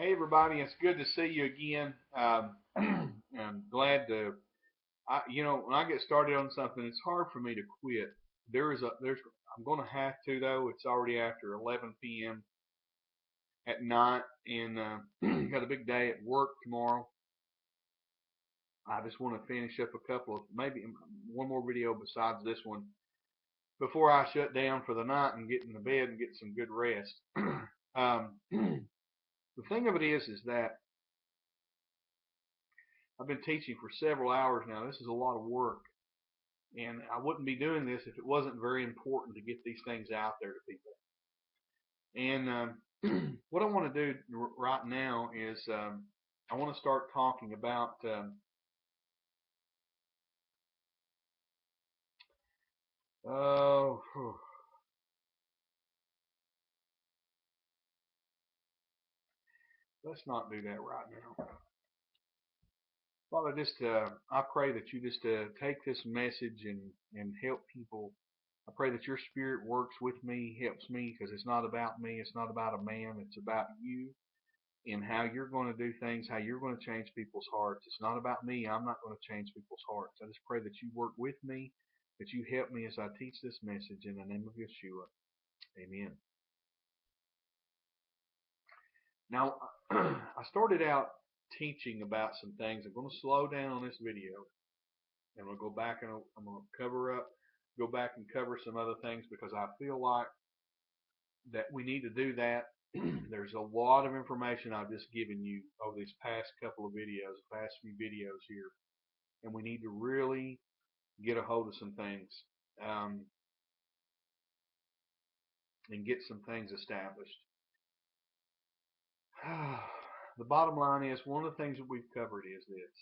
Hey everybody, it's good to see you again. I'm glad to. When I get started on something, it's hard for me to quit. I'm going to have to though. It's already after 11 p.m. at night, and got a big day at work tomorrow. I just want to finish up a couple of maybe one more video besides this one before I shut down for the night and get in the bed and get some good rest. The thing of it is that I've been teaching for several hours now. This is a lot of work. And I wouldn't be doing this if it wasn't very important to get these things out there to people. And what I want to do right now is I want to start talking about oh, let's not do that right now. Father, I pray that you just take this message and help people. I pray that your spirit works with me, helps me, because it's not about me. It's not about a man. It's about you and how you're going to do things, how you're going to change people's hearts. It's not about me. I'm not going to change people's hearts. I just pray that you work with me, that you help me as I teach this message in the name of Yeshua. Amen. Now, I started out teaching about some things. I'm going to slow down on this video, and we'll go back and I'm going to go back and cover some other things because I feel like that we need to do that. There's a lot of information I've just given you over these past couple of videos, past few videos here, and we need to really get a hold of some things um, and get some things established. The bottom line is one of the things that we've covered is this.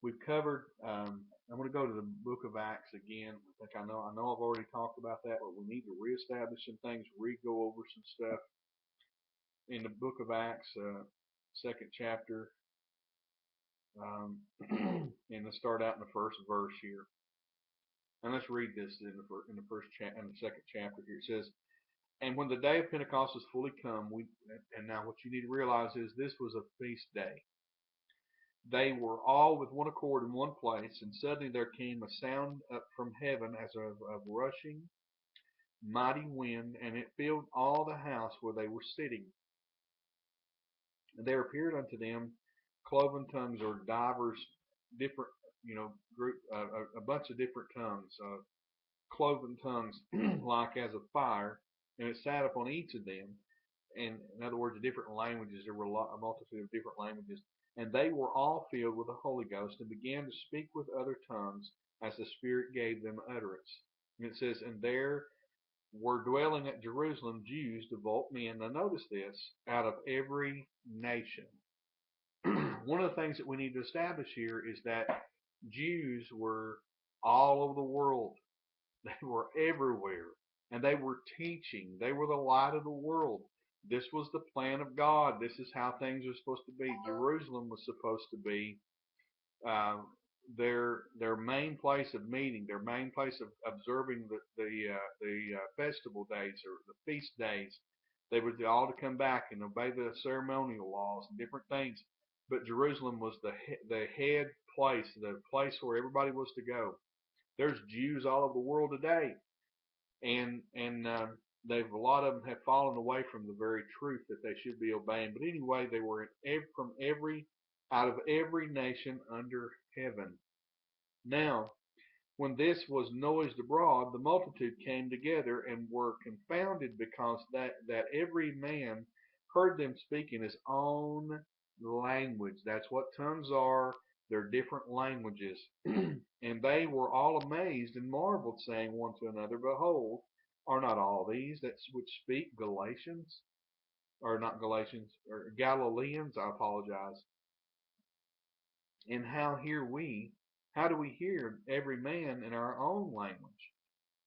We've covered. I'm going to go to the Book of Acts again. I know I've already talked about that, but we need to reestablish some things, re-go over some stuff in the Book of Acts, second chapter. And let's start out in the first verse here. And let's read this in the second chapter here. It says, "And when the day of Pentecost was fully come, and now what you need to realize is this was a feast day. They were all with one accord in one place, and suddenly there came a sound up from heaven as of rushing mighty wind, and it filled all the house where they were sitting. And there appeared unto them cloven tongues, or divers different, group, a bunch of different tongues, cloven tongues, like as of fire, and it sat upon each of them. And in other words, different languages. There were a multitude of different languages, and they were all filled with the Holy Ghost and began to speak with other tongues as the Spirit gave them utterance. And it says, and there were dwelling at Jerusalem Jews, devout men. Now notice this, out of every nation. One of the things that we need to establish here is that Jews were all over the world. They were everywhere. And they were teaching. They were the light of the world. This was the plan of God. This is how things are supposed to be. Jerusalem was supposed to be uh, their main place of meeting, their main place of observing the festival days or the feast days. They were all to come back and obey the ceremonial laws and different things. But Jerusalem was the head place, the place where everybody was to go. There's Jews all over the world today, and they've a lot of them have fallen away from the very truth that they should be obeying. But anyway, they were from every out of every nation under heaven. Now, when this was noised abroad, the multitude came together and were confounded because that every man heard them speak in his own language. That's what tongues are. They're different languages. And they were all amazed and marveled, saying one to another, Behold, are not all these that which speak Galatians? Or not Galatians, or Galileans, I apologize. And how do we hear every man in our own language,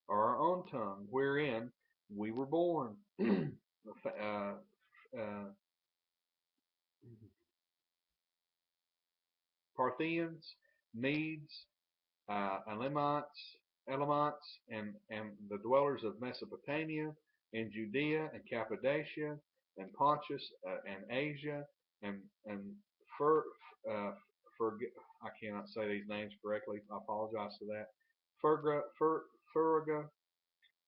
or our own tongue, wherein we were born? uh, uh, Parthians, Medes, Elamites, and the dwellers of Mesopotamia, and Judea, and Cappadocia, and Pontus and Asia and Fer, uh, I cannot say these names correctly. I apologize for that. Phrygia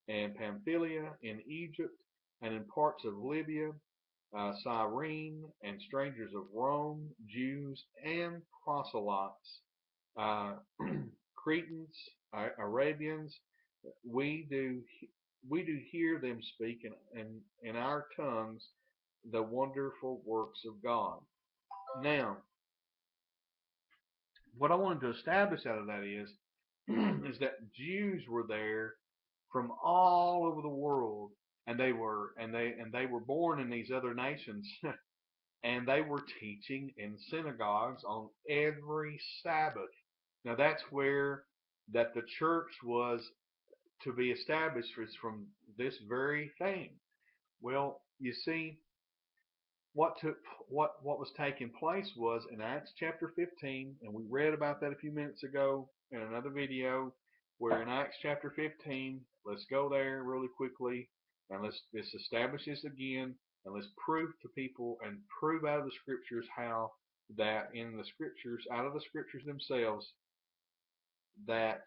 and Pamphylia in Egypt and in parts of Libya, Cyrene, and strangers of Rome, Jews, and proselytes, uh, Cretans, Arabians. We do we do hear them speak in our tongues the wonderful works of God. Now, what I wanted to establish out of that is is that Jews were there from all over the world, and they were born in these other nations, and they were teaching in synagogues on every Sabbath. Now that's where that the church was to be established was from this very thing. Well, you see, what took what was taking place was in Acts chapter 15, and we read about that a few minutes ago in another video, where in Acts chapter 15, let's go there really quickly, and let's establish this again, and let's prove to people and prove out of the scriptures how that in the scriptures, out of the scriptures themselves, that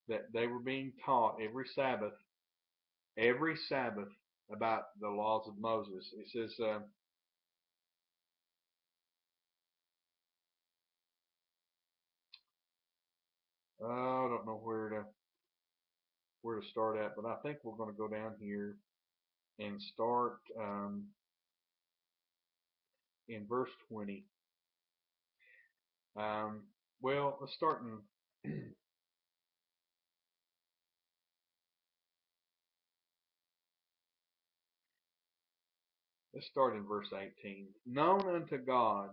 that they were being taught every Sabbath about the laws of Moses. It says, I don't know where to start at, but I think we're going to go down here and start in verse 20. Well, let's start in let's start in verse 18. Known unto God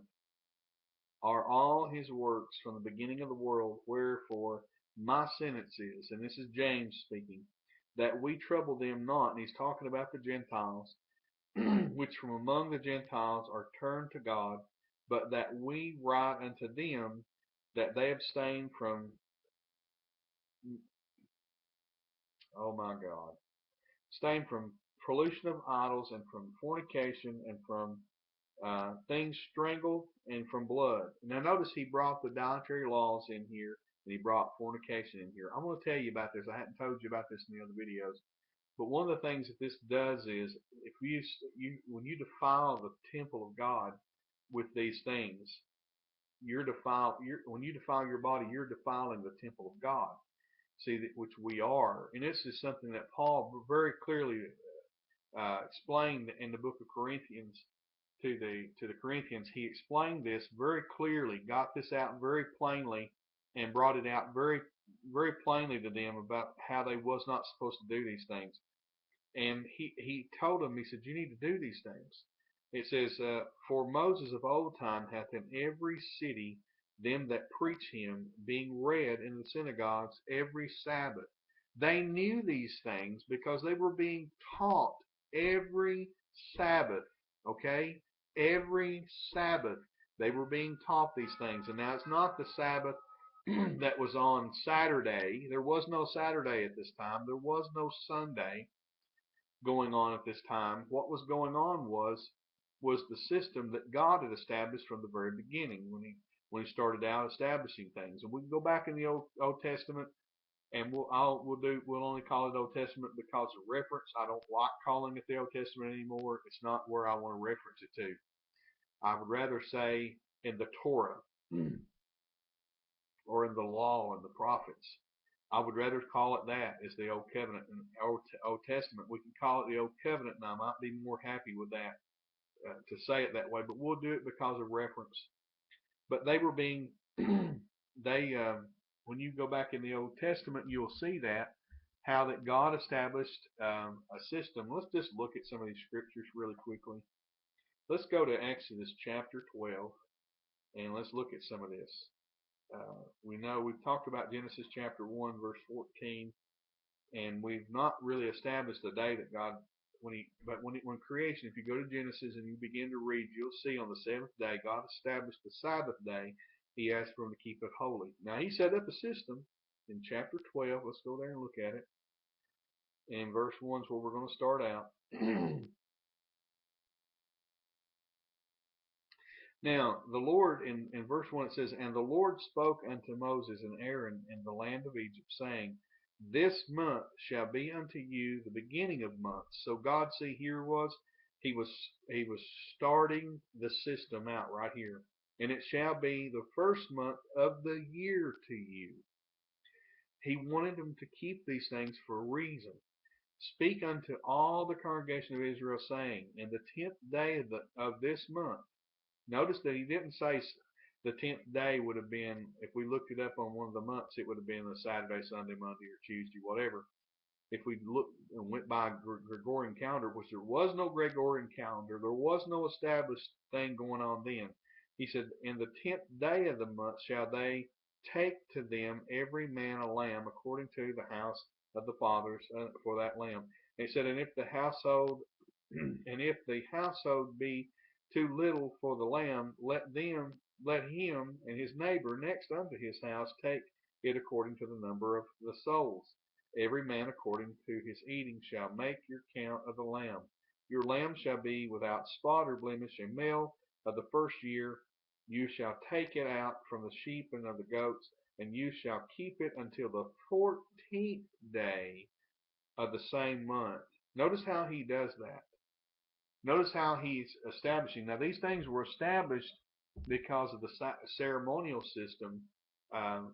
are all his works from the beginning of the world, wherefore my sentence is, and this is James speaking, that we trouble them not, and he's talking about the Gentiles, which from among the Gentiles are turned to God, but that we write unto them that they abstain from, oh my God, abstain from pollution of idols and from fornication and from things strangled and from blood. Now notice he brought the dietary laws in here, and he brought fornication in here. I'm going to tell you about this. I hadn't told you about this in the other videos. But one of the things that this does is, if when you defile the temple of God with these things, when you defile your body, you're defiling the temple of God. See, which we are, and this is something that Paul very clearly explained in the book of Corinthians to the Corinthians. He explained this very clearly, got this out very plainly, and brought it out very plainly to them about how they was not supposed to do these things. And he told them, he said, you need to do these things. It says, for Moses of old time hath in every city them that preach him, being read in the synagogues every Sabbath. They knew these things because they were being taught every Sabbath. Okay? Every Sabbath they were being taught these things. And now it's not the Sabbath that was on Saturday. There was no Saturday at this time. There was no Sunday going on at this time. What was going on was the system that God had established from the very beginning when he started out establishing things. And we can go back in the Old Testament, and we'll only call it Old Testament because of reference. I don't like calling it the Old Testament anymore. It's not where I want to reference it to. I would rather say in the Torah or in the law and the prophets. I would rather call it that as the Old Covenant and Old Testament. We can call it the Old Covenant, and I might be more happy with that to say it that way. But we'll do it because of reference. But they were being when you go back in the Old Testament, you'll see that how that God established a system. Let's just look at some of these scriptures really quickly. Let's go to Exodus chapter 12, and let's look at some of this. We know we've talked about Genesis chapter 1 verse 14, and we've not really established the day that God when creation, if you go to Genesis and you begin to read, you'll see on the seventh day God established the Sabbath day. He asked for them to keep it holy. Now he set up a system in chapter 12. Let's go there and look at it. In verse 1 is where we're going to start out. Now, the Lord, in verse 1 it says, And the Lord spoke unto Moses and Aaron in the land of Egypt, saying, This month shall be unto you the beginning of months. So God, see, here was, he was starting the system out right here. And it shall be the first month of the year to you. He wanted them to keep these things for a reason. Speak unto all the congregation of Israel, saying, In the 10th day of this month. Notice that he didn't say the 10th day would have been, if we looked it up on one of the months, it would have been a Saturday, Sunday, Monday, or Tuesday, whatever. If we looked and went by Gregorian calendar, which there was no Gregorian calendar, there was no established thing going on then. He said, In the 10th day of the month shall they take to them every man a lamb according to the house of the fathers for that lamb. And he said, and if the household be too little for the lamb, let him and his neighbor next unto his house take it according to the number of the souls. Every man according to his eating shall make your count of the lamb. Your lamb shall be without spot or blemish, a male of the first year. You shall take it out from the sheep and of the goats, and you shall keep it until the 14th day of the same month. Notice how he does that. Notice how he's establishing. Now, these things were established because of the ceremonial system, and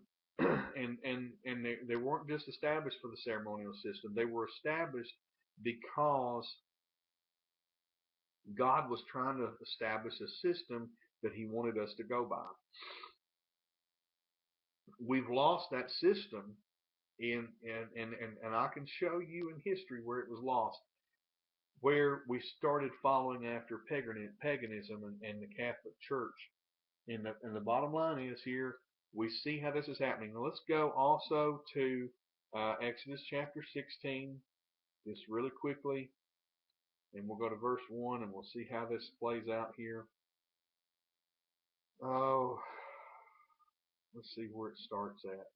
they weren't just established for the ceremonial system. They were established because God was trying to establish a system that he wanted us to go by. We've lost that system, and I can show you in history where it was lost, where we started following after paganism and the Catholic Church. And the bottom line is here, we see how this is happening. Now let's go also to Exodus chapter 16, just really quickly. And we'll go to verse 1 and we'll see how this plays out here. Oh, let's see where it starts at.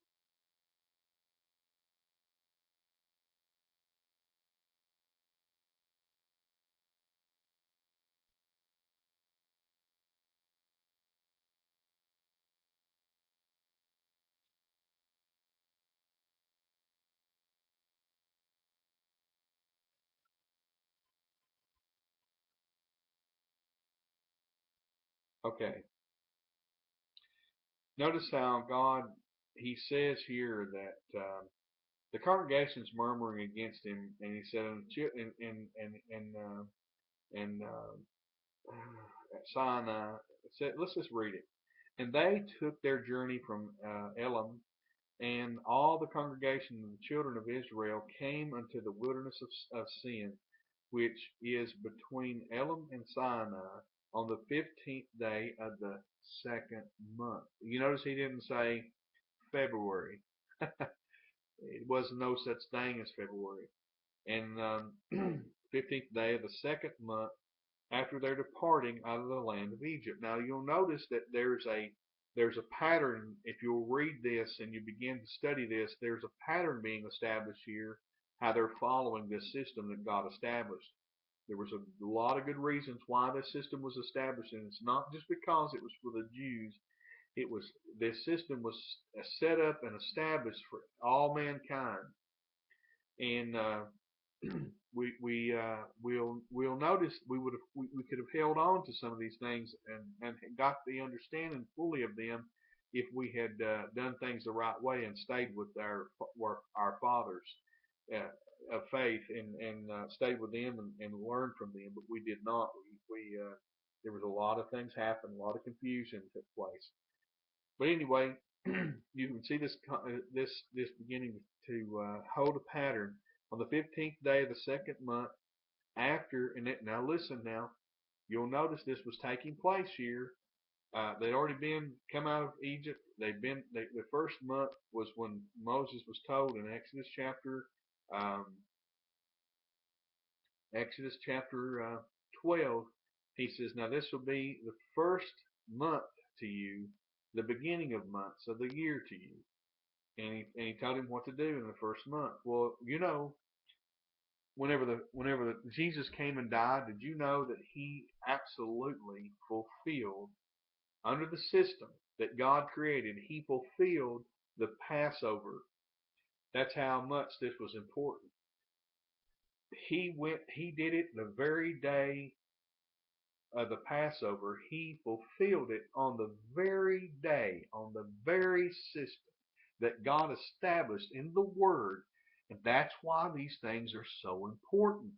Okay. Notice how God, he says here that the congregation's murmuring against him, and he said, at Sinai, it said, let's just read it. And they took their journey from Elim, and all the congregation of the children of Israel came unto the wilderness of Sin, which is between Elim and Sinai, on the 15th day of the second month. You notice he didn't say February. It was no such thing as February. And 15th day of the second month after their departing out of the land of Egypt. Now you'll notice that there's a pattern. If you'll read this and you begin to study this, there's a pattern being established here, how they're following this system that God established. There was a lot of good reasons why this system was established, and it's not just because it was for the Jews. This system was set up and established for all mankind. And we'll notice we could have held on to some of these things and got the understanding fully of them if we had done things the right way and stayed with our fathers of faith and stayed with them and learned from them. But we did not. There was a lot of things happened, a lot of confusion took place. But anyway, you can see this beginning to hold a pattern. On the 15th day of the second month, now listen now, you'll notice this was taking place here. They'd already come out of Egypt. The first month was when Moses was told in Exodus chapter 12. He says, now this will be the first month to you, the beginning of months of the year to you. And he told him what to do in the first month. Well, whenever Jesus came and died, did you know that he absolutely fulfilled under the system that God created? He fulfilled the Passover. That's how much this was important. He did it the very day of the Passover. He fulfilled it on the very day, on the very system that God established in the Word. And that's why these things are so important.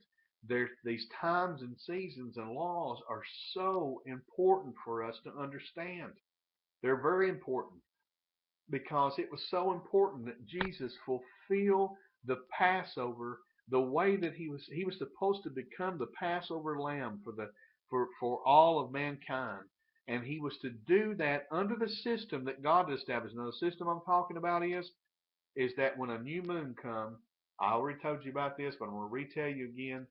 These times and seasons and laws are so important for us to understand. They're very important because it was so important that Jesus fulfill the Passover the way that he was supposed to become the Passover lamb for all of mankind. And he was to do that under the system that God established. Now the system I'm talking about is that when a new moon comes, I already told you about this, but I'm going to retell you again.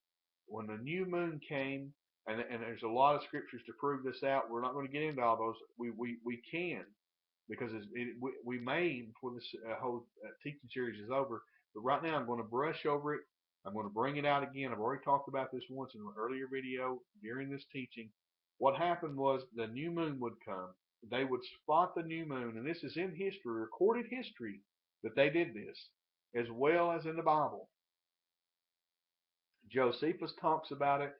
When the new moon came, and there's a lot of scriptures to prove this out. We're not going to get into all those. We can, because we may, before this whole teaching series is over. But right now I'm going to brush over it. I'm going to bring it out again. I've already talked about this once in an earlier video during this teaching. What happened was the new moon would come. They would spot the new moon, and this is in history, recorded history, that they did this, as well as in the Bible. Josephus talks about it.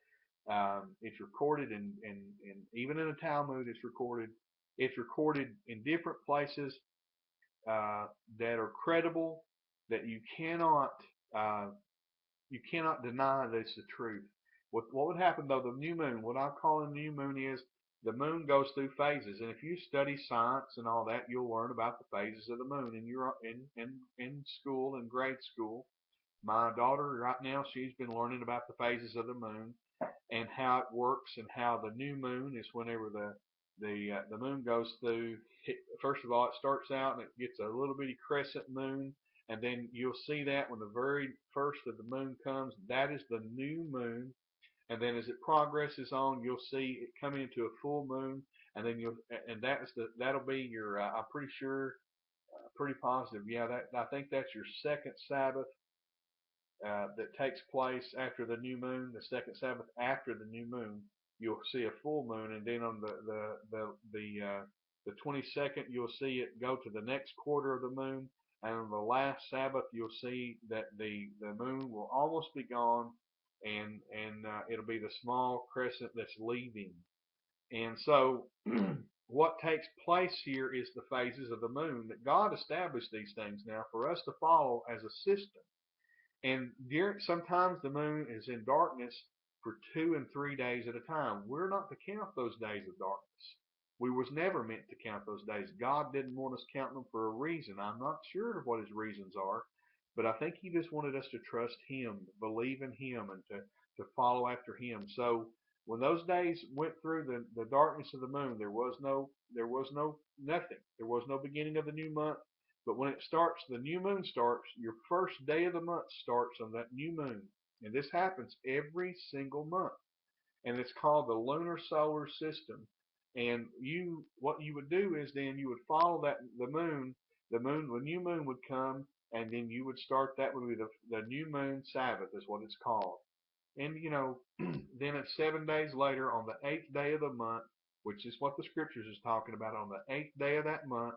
It's recorded in even in the Talmud. It's recorded. It's recorded in different places that are credible, that you cannot deny that it's the truth. What would happen though? The new moon. What I call a new moon is the moon goes through phases, and if you study science and all that, you'll learn about the phases of the moon in school, in grade school. My daughter right now, she's been learning about the phases of the moon and how it works, and how the new moon is whenever the moon goes through. First of all, it starts out and it gets a little bitty crescent moon, and then you'll see that when the very first of the moon comes, that is the new moon. And then as it progresses on, you'll see it coming into a full moon, and then that'll be your. I'm pretty sure, pretty positive. Yeah, I think that's your second Sabbath that takes place after the new moon. The second Sabbath after the new moon, you'll see a full moon, and then on the 22nd, you'll see it go to the next quarter of the moon, and on the last Sabbath, you'll see that the moon will almost be gone, and it'll be the small crescent that's leaving. And so, what takes place here is the phases of the moon, that God established these things now for us to follow as a system. And sometimes the moon is in darkness for 2 and 3 days at a time. We're not to count those days of darkness. We was never meant to count those days. God didn't want us counting them for a reason. I'm not sure of what his reasons are, but I think he just wanted us to trust him, believe in him, and to follow after him. So when those days went through the darkness of the moon, there was nothing. There was no beginning of the new month. But when it starts, the new moon starts, your first day of the month starts on that new moon. And this happens every single month. And it's called the lunar solar system. And what you would do is then you would follow the new moon would come, and then you would start. That would be the new moon Sabbath is what it's called. And then it's 7 days later, on the 8th day of the month, which is what the scriptures is talking about, on the 8th day of that month,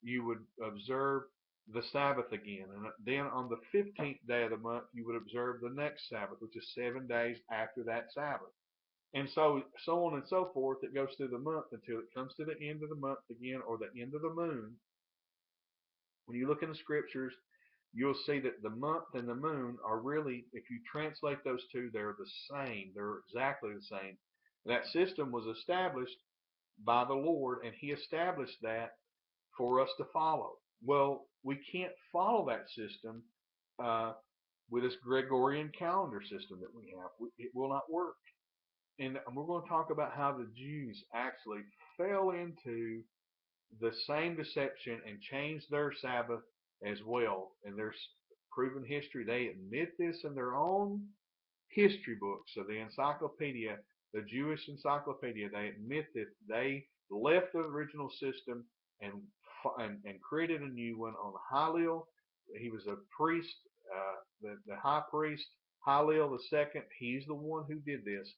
you would observe the Sabbath again. And then on the 15th day of the month, you would observe the next Sabbath, which is 7 days after that Sabbath. And so on and so forth. It goes through the month until it comes to the end of the month again, or the end of the moon. When you look in the scriptures, you'll see that the month and the moon are really, if you translate those two, they're the same. They're exactly the same. That system was established by the Lord, and he established that for us to follow. Well, we can't follow that system with this Gregorian calendar system that we have. It will not work. And we're going to talk about how the Jews actually fell into the same deception and changed their Sabbath as well. And there's proven history. They admit this in their own history books. So the encyclopedia, the Jewish encyclopedia, they admit that they left the original system and created a new one on Hallel. He was a priest, the high priest Hillel II, he's the one who did this.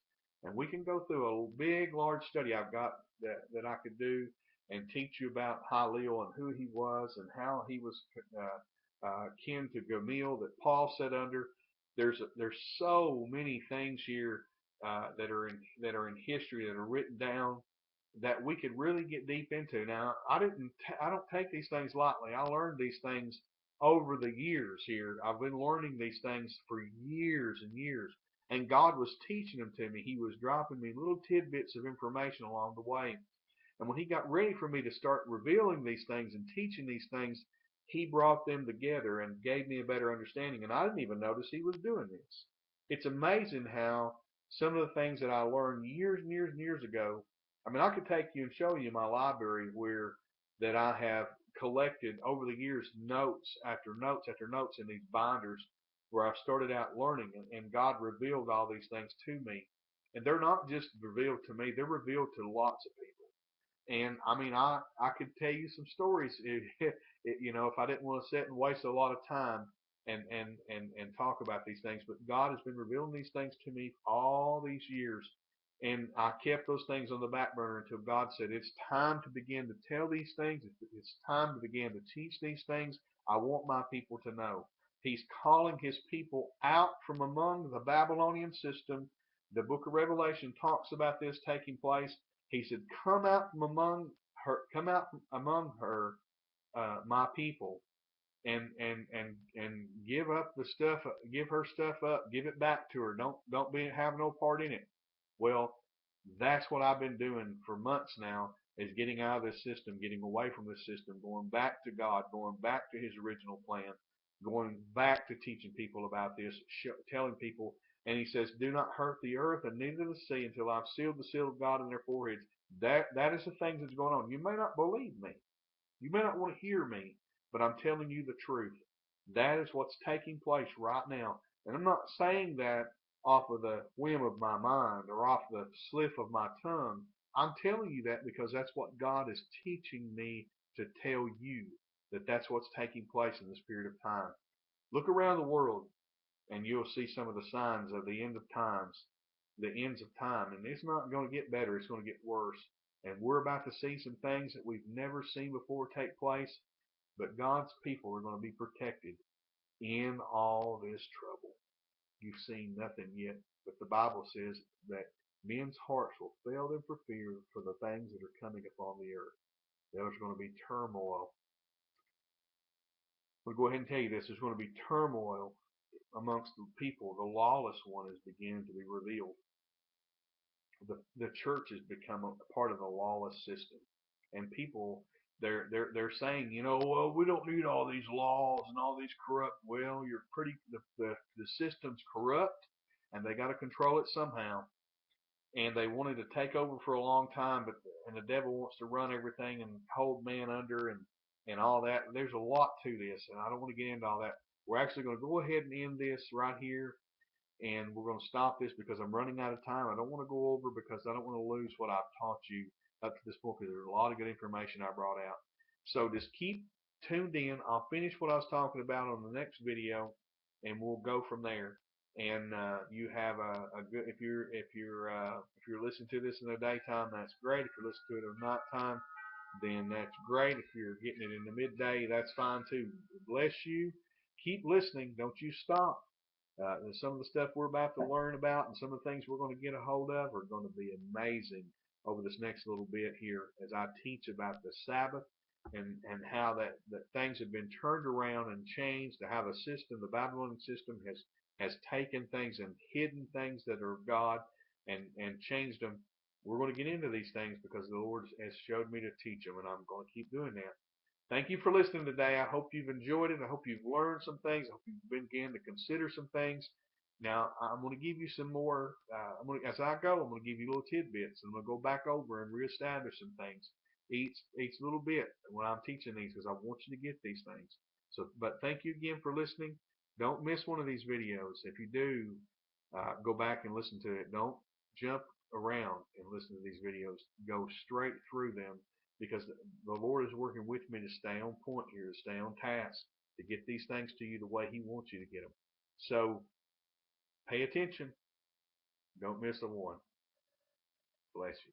And we can go through a big, large study I've got that I could do and teach you about Hillel and who he was and how he was kin to Gamaliel that Paul sat under. There's so many things here that are in history that are written down that we could really get deep into. Now, I don't take these things lightly. I learned these things over the years here. I've been learning these things for years and years, and God was teaching them to me. He was dropping me little tidbits of information along the way. And when he got ready for me to start revealing these things and teaching these things, he brought them together and gave me a better understanding. And I didn't even notice he was doing this. It's amazing how some of the things that I learned years and years and years ago. I mean, I could take you and show you my library where that I have collected over the years notes after notes after notes in these binders where I've started out learning, and God revealed all these things to me. And they're not just revealed to me, they're revealed to lots of people. And I mean, I could tell you some stories, if I didn't want to sit and waste a lot of time and talk about these things. But God has been revealing these things to me all these years, and I kept those things on the back burner until God said it's time to begin to tell these things. It's time to begin to teach these things. I want my people to know. He's calling his people out from among the Babylonian system. The book of Revelation talks about this taking place. He said, come out from among her, my people, and give up the stuff, give her stuff up, give it back to her. Don't have no part in it. Well, that's what I've been doing for months now, is getting out of this system, getting away from this system, going back to God, going back to his original plan, going back to teaching people about this, telling people. And he says, do not hurt the earth and neither the sea until I've sealed the seal of God in their foreheads. That is the things that's going on. You may not believe me. You may not want to hear me, but I'm telling you the truth. That is what's taking place right now. And I'm not saying that off of the whim of my mind or off the slip of my tongue. I'm telling you that because that's what God is teaching me to tell you, that that's what's taking place in this period of time. Look around the world and you'll see some of the signs of the end of times, the ends of time. And it's not going to get better, it's going to get worse. And we're about to see some things that we've never seen before take place. But God's people are going to be protected in all this trouble. You've seen nothing yet, but the Bible says that men's hearts will fail them for fear for the things that are coming upon the earth. There's going to be turmoil. I'll go ahead and tell you this. There's going to be turmoil amongst the people. The lawless one is beginning to be revealed. The church has become a part of the lawless system, and people they're saying, well, we don't need all these laws and all these corrupt. Well, you're pretty the system's corrupt, and they got to control it somehow. And they wanted to take over for a long time, and the devil wants to run everything and hold man under and all that. There's a lot to this, and I don't want to get into all that. We're actually going to go ahead and end this right here, and we're going to stop this because I'm running out of time. I don't want to go over because I don't want to lose what I've taught you up to this point, because there's a lot of good information I brought out. So just keep tuned in. I'll finish what I was talking about on the next video, and we'll go from there. And you have a good, if you're listening to this in the daytime, that's great. If you're listening to it at nighttime, then that's great. If you're getting it in the midday, that's fine too. Bless you. Keep listening. Don't you stop. Some of the stuff we're about to learn about and some of the things we're going to get a hold of are going to be amazing over this next little bit here as I teach about the Sabbath and how that things have been turned around and changed, to how the system, the Babylonian system, has taken things and hidden things that are of God and changed them. We're going to get into these things because the Lord has showed me to teach them, and I'm going to keep doing that. Thank you for listening today. I hope you've enjoyed it. I hope you've learned some things. I hope you've begun to consider some things. Now, I'm going to give you some more. As I go, I'm going to give you little tidbits. I'm going to go back over and reestablish some things each little bit when I'm teaching these, because I want you to get these things. So, but thank you again for listening. Don't miss one of these videos. If you do, go back and listen to it. Don't jump around and listen to these videos. Go straight through them, because the Lord is working with me to stay on point here, to stay on task, to get these things to you the way He wants you to get them. So Pay attention. Don't miss a one. Bless you.